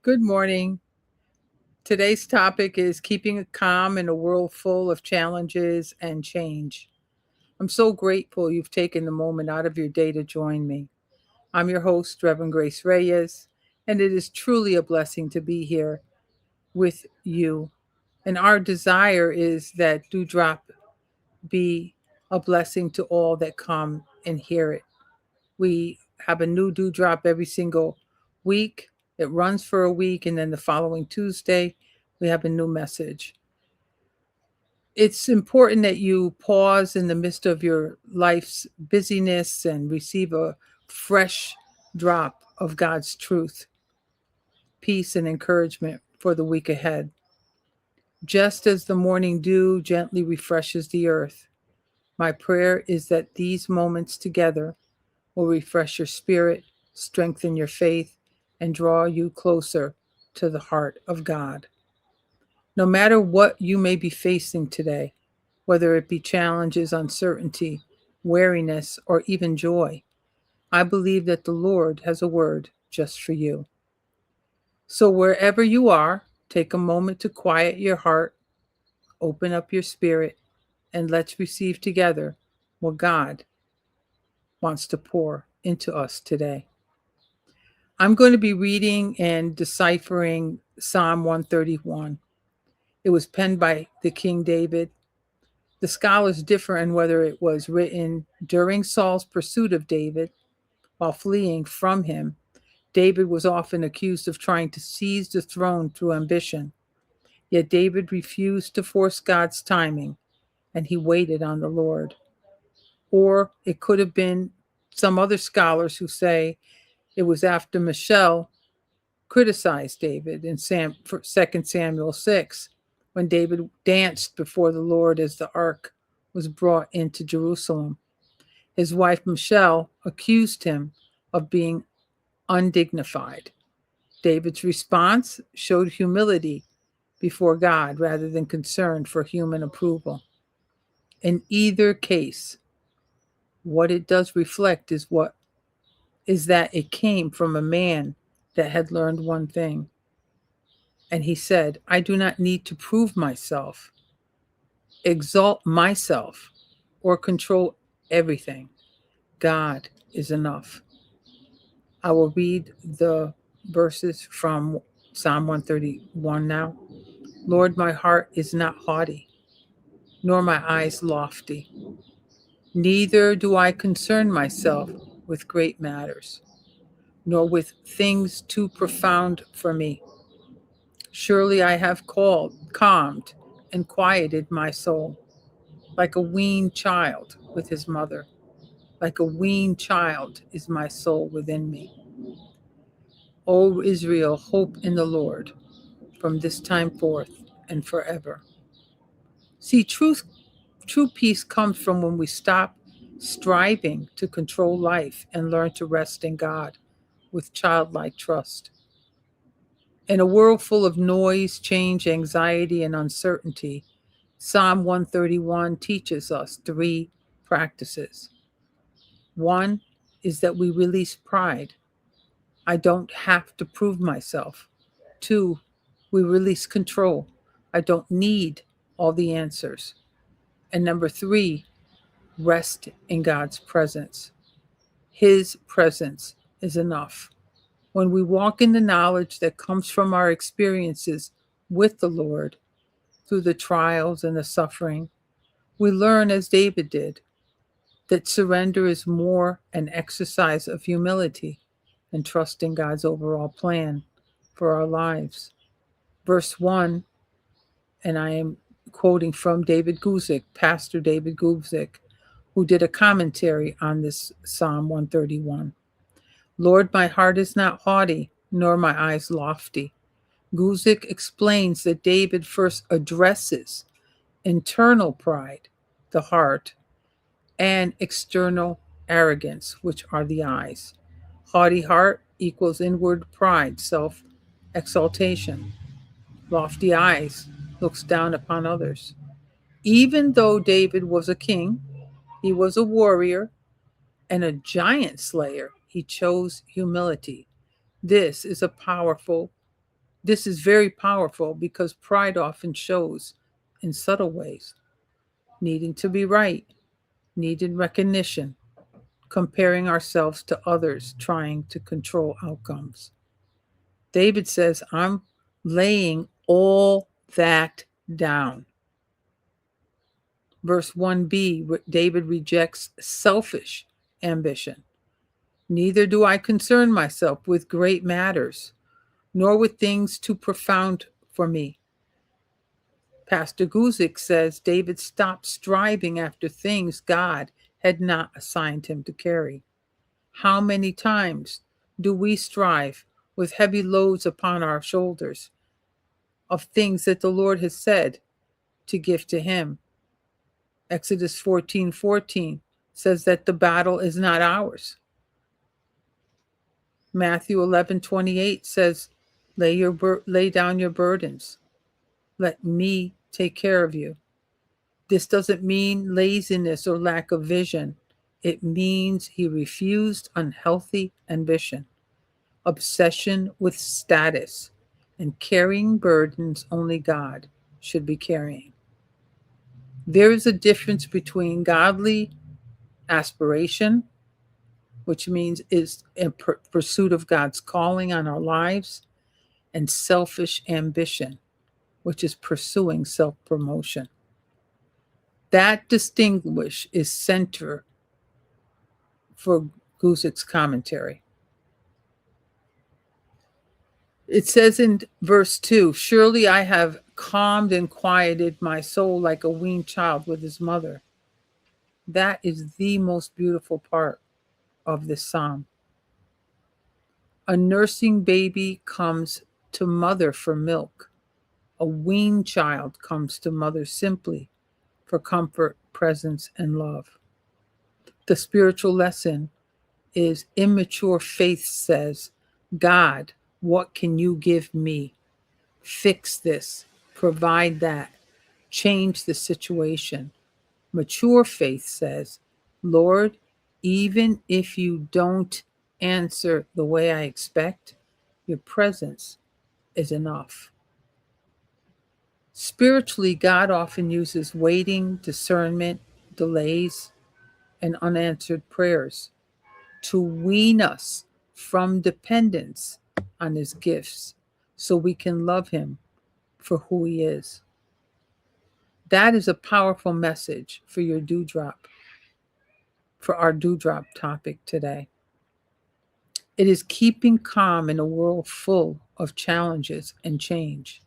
Good morning. Today's topic is keeping calm in a world full of challenges and change. I'm so grateful you've taken the moment out of your day to join me. I'm your host, Reverend Grace Reyes, and it is truly a blessing to be here with you. And our desire is that Dewdrop be a blessing to all that come and hear it. We have a new Dewdrop every single week. It runs for a week, and then the following Tuesday, we have a new message. It's important that you pause in the midst of your life's busyness and receive a fresh drop of God's truth, peace, and encouragement for the week ahead. Just as the morning dew gently refreshes the earth, my prayer is that these moments together will refresh your spirit, strengthen your faith, and draw you closer to the heart of God. No matter what you may be facing today, whether it be challenges, uncertainty, weariness, or even joy, I believe that the Lord has a word just for you. So, wherever you are, take a moment to quiet your heart, open up your spirit, and let's receive together what God wants to pour into us today. I'm going to be reading and deciphering Psalm 131. It was penned by the King David. The scholars differ on whether it was written during Saul's pursuit of David while fleeing from him. David was often accused of trying to seize the throne through ambition. Yet David refused to force God's timing, and he waited on the Lord. Or it could have been some other scholars who say it was after Michal criticized David in 2 Samuel 6 when David danced before the Lord as the ark was brought into Jerusalem. His wife Michal accused him of being undignified. David's response showed humility before God rather than concern for human approval. In either case, what it does reflect is that it came from a man that had learned one thing. And he said, I do not need to prove myself, exalt myself, or control everything. God is enough. I will read the verses from Psalm 131 now. Lord, my heart is not haughty, nor my eyes lofty. Neither do I concern myself with great matters, nor with things too profound for me. Surely I have calmed, and quieted my soul, like a weaned child with his mother. Like a weaned child is my soul within me. O Israel, hope in the Lord from this time forth and forever. See, true peace comes from when we stop striving to control life and learn to rest in God with childlike trust. In a world full of noise, change, anxiety, and uncertainty, Psalm 131 teaches us three practices. One is that we release pride. I don't have to prove myself. Two, we release control. I don't need all the answers. And number three, rest in God's presence. His presence is enough. When we walk in the knowledge that comes from our experiences with the Lord through the trials and the suffering, we learn, as David did, that surrender is more an exercise of humility and trusting God's overall plan for our lives. Verse 1, and I am quoting from David Guzik, Pastor David Guzik, who did a commentary on this Psalm 131. Lord, my heart is not haughty, nor my eyes lofty. Guzik explains that David first addresses internal pride, the heart, and external arrogance, which are the eyes. Haughty heart equals inward pride, self exaltation. Lofty eyes looks down upon others. Even though David was a king, he was a warrior and a giant slayer, he chose humility. This is a powerful This is very powerful because pride often shows in subtle ways: needing to be right, needing recognition, comparing ourselves to others, trying to control outcomes. David says, I'm laying all that down. Verse 1b, David rejects selfish ambition. Neither do I concern myself with great matters, nor with things too profound for me. Pastor Guzik says David stopped striving after things God had not assigned him to carry. How many times do we strive with heavy loads upon our shoulders of things that the Lord has said to give to him? Exodus 14:14 says that the battle is not ours. Matthew 11:28 says, lay down your burdens. Let me take care of you. This doesn't mean laziness or lack of vision. It means he refused unhealthy ambition, obsession with status, and carrying burdens only God should be carrying. There is a difference between godly aspiration, which means is in pursuit of God's calling on our lives, and selfish ambition, which is pursuing self-promotion. That distinguish is center for Guzik's commentary. It says in verse 2, surely I have calmed and quieted my soul like a weaned child with his mother. That is the most beautiful part of this psalm. A nursing baby comes to mother for milk. A weaned child comes to mother simply for comfort, presence, and love. The spiritual lesson is immature faith says, God, what can you give me? Fix this, provide that, change the situation. Mature faith says, Lord, even if you don't answer the way I expect, your presence is enough. Spiritually, God often uses waiting, discernment, delays, and unanswered prayers to wean us from dependence on his gifts so we can love him for who he is. That is a powerful message for your dewdrop, for our dewdrop topic today. It is keeping calm in a world full of challenges and change.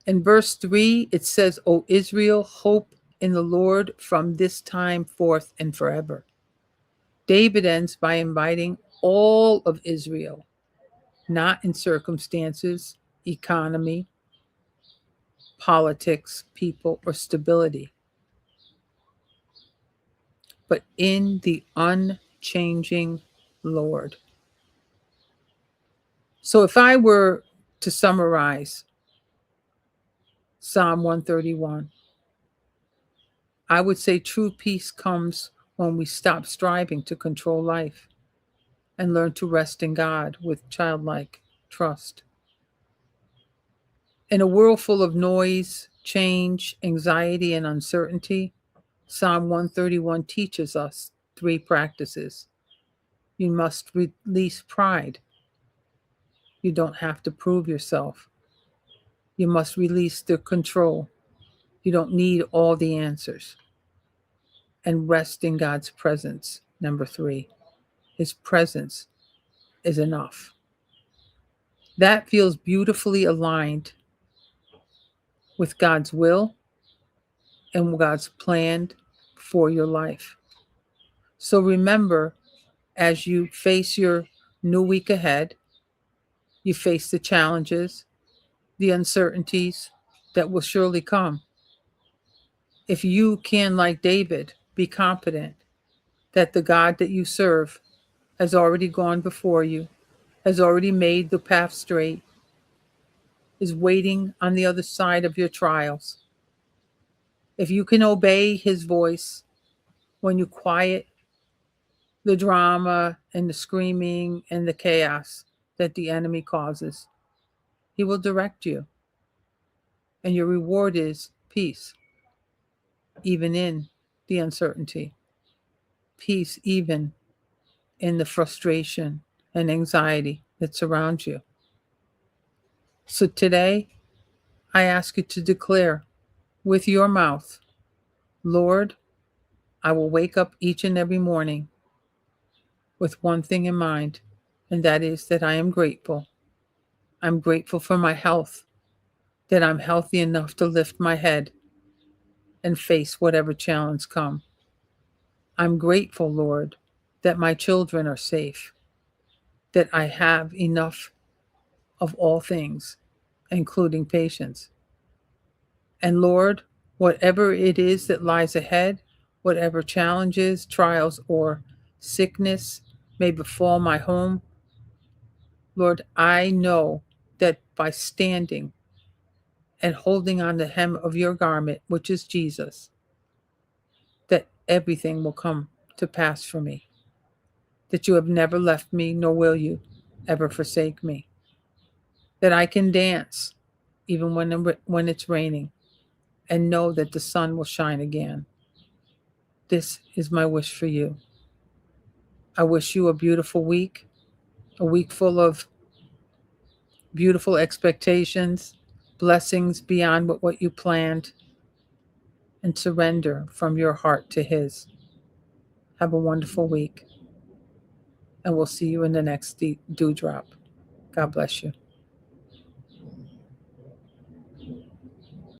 In verse 3, it says, O Israel, hope in the Lord from this time forth and forever. David ends by inviting all of Israel, not in circumstances, economy, politics, people, or stability, but in the unchanging Lord. So if I were to summarize Psalm 131, I would say true peace comes when we stop striving to control life and learn to rest in God with childlike trust. In a world full of noise, change, anxiety, and uncertainty, Psalm 131 teaches us three practices. You must release pride. You don't have to prove yourself. You must release the control. You don't need all the answers. And rest in God's presence. Number 3, his presence is enough. That feels beautifully aligned with God's will and God's plan for your life. So remember, as you face your new week ahead, you face the challenges, the uncertainties that will surely come. If you can, like David, be confident that the God that you serve has already gone before you, has already made the path straight, is waiting on the other side of your trials. If you can obey his voice when you quiet the drama and the screaming and the chaos that the enemy causes, He will direct you. And your reward is peace, even in the uncertainty, peace, even in the frustration and anxiety that surrounds you. So today, I ask you to declare with your mouth, Lord, I will wake up each and every morning with one thing in mind, and that is that I am grateful. I'm grateful for my health, that I'm healthy enough to lift my head and face whatever challenge comes. I'm grateful, Lord, that my children are safe, that I have enough of all things, including patience. And Lord, whatever it is that lies ahead, whatever challenges, trials, or sickness may befall my home, Lord, I know that by standing and holding on the hem of your garment, which is Jesus, that everything will come to pass for me, that you have never left me, nor will you ever forsake me, that I can dance even when it's raining and know that the sun will shine again. This is my wish for you. I wish you a beautiful week, a week full of beautiful expectations, blessings beyond what you planned, and surrender from your heart to His. Have a wonderful week, and we'll see you in the next Dewdrop. God bless you.